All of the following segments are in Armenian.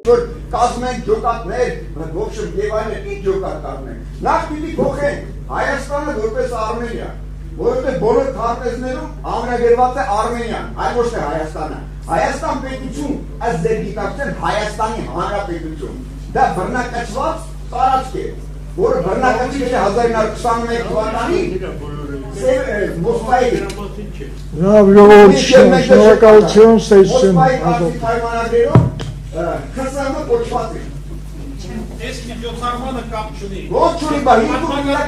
Կազմենք ջոկատներ, ոբշն եւ այլն ինչ ջոկատ կազմենք։ Նախ պիտի փոխենք Հայաստանը որպես Արմենիա, որովհետեւ բոլոր քարտեզներում ամենագրված է Արմենիան, այլ ոչ թե Հայաստանը։ Հայաստան պետություն, ըստ ձեր գիտակցության Հայաստանի Հանրապետություն։ Դա բռնակացված տարածք է, որը բռնակացվել է 1921 թվականին Մոսկվայի շնորհակալություն Սեյսին Քսանը կոչված է։ Ես միջոցառմանը կապ չունի։ Ոչ չունի, բա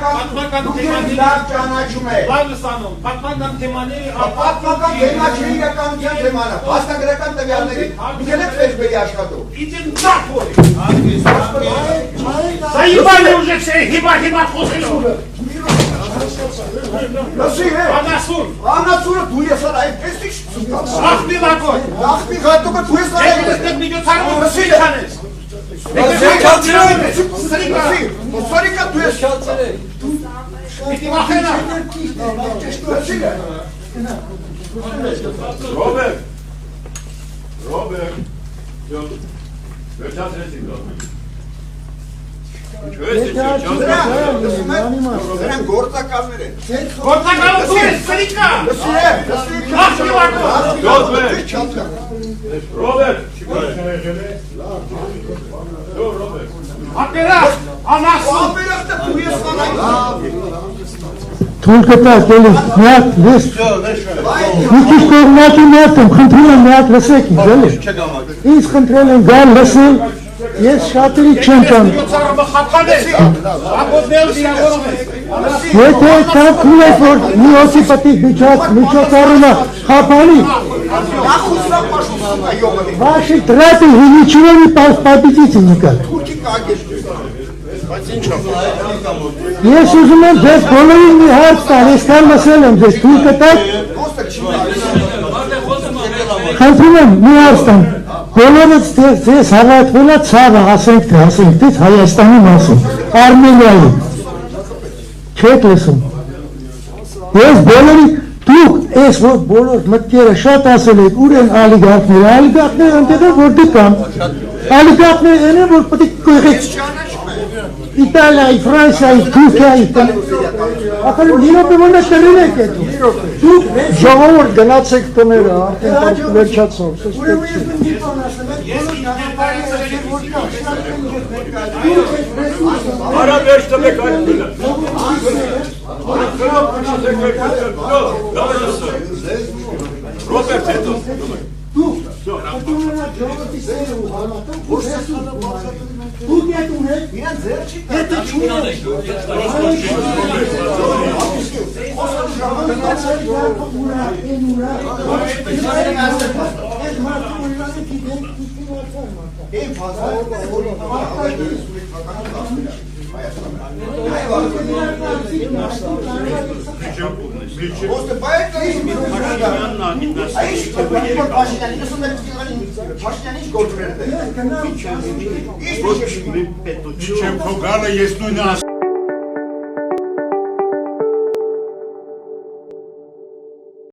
պատմական թեմաների լավ ճանաչում է։ Լավ լսանում, պատմական թեմաների պատմական թեմա չէ իրականության թեման է, փաստագրական տվյալների։ Դուք եք ֆեյսբուքի աշխատում։ Իդին ծախոր։ Զայբանը ուժը չէ, հիմա խոսելու։ Լսի հե։ Անասուր։ Անասուրը դու ես արա այդպես ինչ ցուցած։ Ախպի լակոտ։ Ախպի հատուկը դու ես արա։ Ես միջոցառումը լսի չանես։ Սորիկա դու ես շալցրել։ Պիտի վախենա։ Ռոբերտ, վերջացրեցինք դու։ Դրանք գործականներ են։ Գործակալը դու ես, սրիկա։ Ախպի լակոտ։ Ռոբերտ, Ապերա, անասուր։ Ապերախտը դու ես արա։ Թուրքտակ էլի միատ լես մի քիչ կողմնակի միատ եմ խնդրում եմ միատ լսեք ինձ էլի ինձ խնդրել են գալ լսել ես շատերի չեմ ճանում Միջոցառումը խափան է, ակոդնել վիրավորում է։ եթե թափում եք որ մի հոսի պտիկ միջոցառումը խափանի ваши траты вы ничего не победите никак Ես ուզում եմ ձեզ բոլորին մի հարց տալ, այսքան լսել եմ ձեզ, թույլ կտաք խնդրում եմ մի հարց տամ, բոլորից ձեզ հավատվել է ցավը, ասենք թե Հայաստանի մասին, Արմենիայի, չեք լսում, ես բոլորի, դուք ես որ բոլոր մտքերը շատ ասել եք, ուր են ալիգարխները ընդեղը որտեղ կան, ալիգարխները են որ պետք կողեք Իտալիայի, Ֆրանսիայի, Թուրքիայի ախր մի րոպե որն է տրին եք էդ դուք ժողովուրդ գնացեք տները արդեն վերջացավ Արա վերջ տվեք այդ Ռոբերտ հետո Դուք եք ունեք, իրան ձերը չի հետը չունեք Չեմ փոխալը ես նույնը